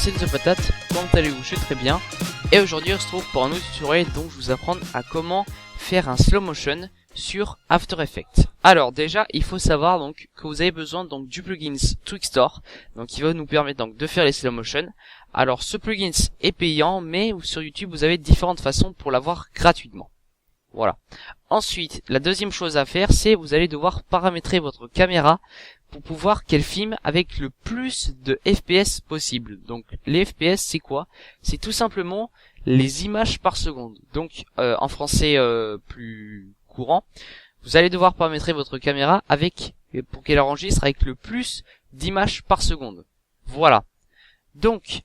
c'est The Patate, comment allez-vous? Je suis très bien. Et aujourd'hui on se retrouve pour un nouveau tutoriel dont je vous apprendre à comment faire un slow motion sur After Effects. Alors déjà il faut savoir donc que vous avez besoin donc du plugin Twixtor, donc qui va nous permettre donc de faire les slow motion. Alors ce plugin est payant, mais sur YouTube vous avez différentes façons pour l'avoir gratuitement. Voilà. Ensuite, la deuxième chose à faire, c'est vous allez devoir paramétrer votre caméra pour pouvoir qu'elle filme avec le plus de FPS possible. Donc les FPS c'est quoi? C'est tout simplement les images par seconde. Donc en français plus courant, vous allez devoir paramétrer votre caméra avec pour qu'elle enregistre avec le plus d'images par seconde. Voilà. Donc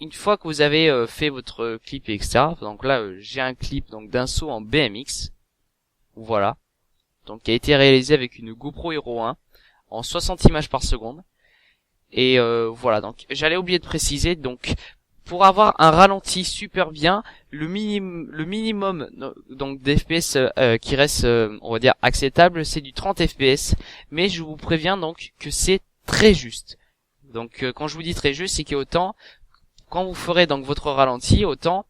une fois que vous avez fait votre clip etc. Donc là j'ai un clip donc d'un saut en BMX. Voilà. Donc qui a été réalisé avec une GoPro Hero 1 en 60 images par seconde. Et voilà, donc j'allais oublier de préciser, donc pour avoir un ralenti super bien, le minimum donc d'FPS qui reste on va dire acceptable, c'est du 30 FPS, mais je vous préviens donc que c'est très juste. Donc quand je vous dis très juste, c'est qu'autant quand vous ferez donc votre ralenti, autant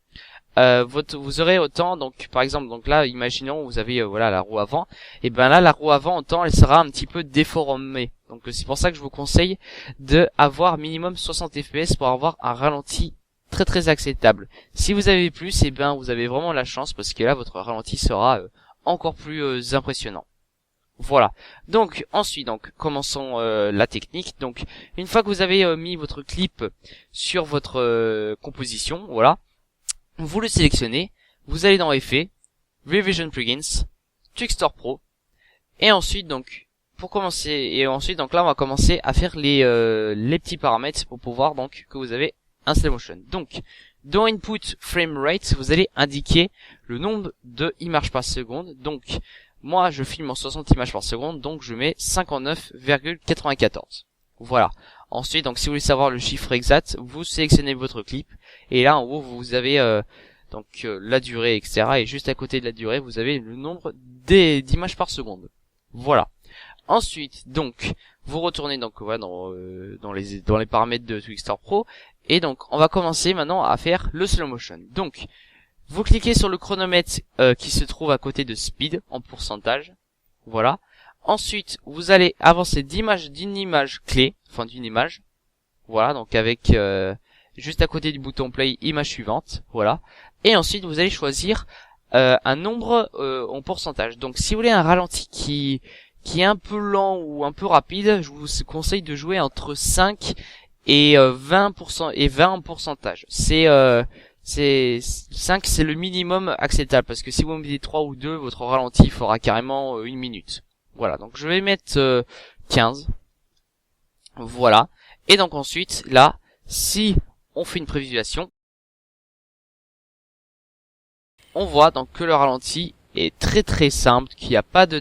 vous aurez autant, donc par exemple, donc là imaginons vous avez voilà la roue avant, et ben là la roue avant autant elle sera un petit peu déformée. Donc c'est pour ça que je vous conseille de avoir minimum 60 fps pour avoir un ralenti très très acceptable. Si vous avez plus, et ben vous avez vraiment la chance parce que là votre ralenti sera encore plus impressionnant. Voilà. Donc ensuite donc commençons la technique. Donc une fois que vous avez mis votre clip sur votre composition, voilà. Vous le sélectionnez, vous allez dans Effets, Revision Plugins, Twixtor Pro, et ensuite donc pour commencer donc là on va commencer à faire les petits paramètres pour pouvoir donc que vous avez un slow motion. Donc dans Input Frame Rate vous allez indiquer le nombre de images par seconde. Donc moi je filme en 60 images par seconde, donc je mets 59,94. Voilà. Ensuite, donc si vous voulez savoir le chiffre exact, vous sélectionnez votre clip et là en haut vous avez la durée etc. Et juste à côté de la durée vous avez le nombre d'images par seconde. Voilà. Ensuite donc vous retournez donc voilà, dans les paramètres de Twixtor Pro et donc on va commencer maintenant à faire le slow motion. Donc vous cliquez sur le chronomètre qui se trouve à côté de speed en pourcentage. Voilà. Ensuite, vous allez avancer d'une image clé, enfin d'une image. Voilà, donc avec juste à côté du bouton play, image suivante. Voilà. Et ensuite, vous allez choisir un nombre en pourcentage. Donc, si vous voulez un ralenti qui est un peu lent ou un peu rapide, je vous conseille de jouer entre 5 et 20% et 20 en pourcentage. C'est 5, c'est le minimum acceptable parce que si vous mettez 3 ou 2, votre ralenti fera carrément 1 minute. Voilà, donc je vais mettre 15. Voilà. Et donc ensuite, là, si on fait une prévisualisation, on voit donc que le ralenti est très très simple, qu'il n'y a pas de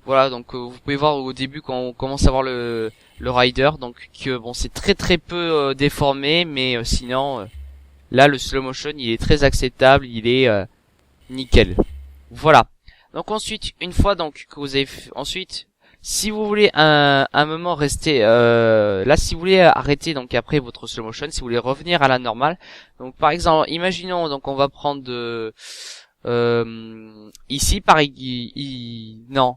voilà, donc vous pouvez voir au début quand on commence à voir le rider, donc que bon c'est très très peu déformé, mais sinon là le slow motion il est très acceptable, il est nickel. Voilà. Donc ensuite, une fois donc que vous avez ensuite, si vous voulez un moment rester là, si vous voulez arrêter donc après votre slow motion, si vous voulez revenir à la normale, donc par exemple, imaginons donc on va prendre ici par non,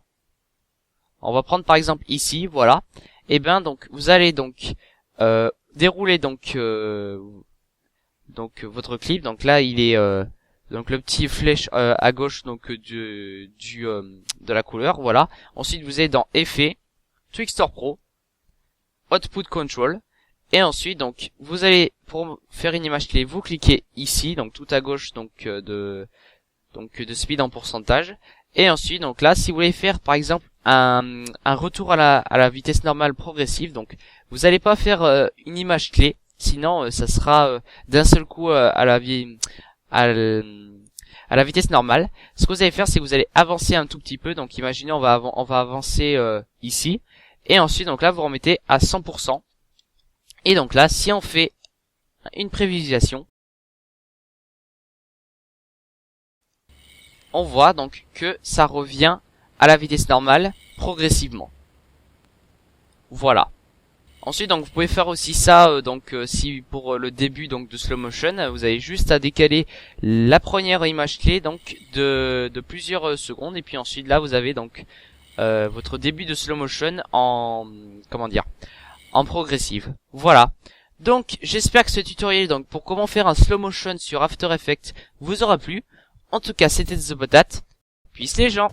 on va prendre par exemple ici, voilà. Et ben donc vous allez donc dérouler donc votre clip. Donc là il est donc le petit flèche à gauche donc de la couleur, voilà. Ensuite vous allez dans Effets, Twixtor Pro, Output Control, et ensuite donc vous allez pour faire une image clé, vous cliquez ici, donc tout à gauche donc de speed en pourcentage, et ensuite donc là si vous voulez faire par exemple un retour à la vitesse normale progressive, donc vous allez pas faire une image clé, sinon ça sera d'un seul coup à la vitesse normale. Ce que vous allez faire, c'est que vous allez avancer un tout petit peu. Donc imaginez on va avancer ici, et ensuite donc là vous remettez à 100%. Et donc là si on fait une prévisualisation, on voit donc que ça revient à la vitesse normale progressivement. Voilà. Ensuite, donc vous pouvez faire aussi ça, si pour le début donc de slow motion, vous avez juste à décaler la première image clé donc de plusieurs secondes, et puis ensuite là vous avez donc votre début de slow motion en en progressive. Voilà. Donc j'espère que ce tutoriel donc pour comment faire un slow motion sur After Effects vous aura plu. En tout cas, c'était The Potat. Peace les gens.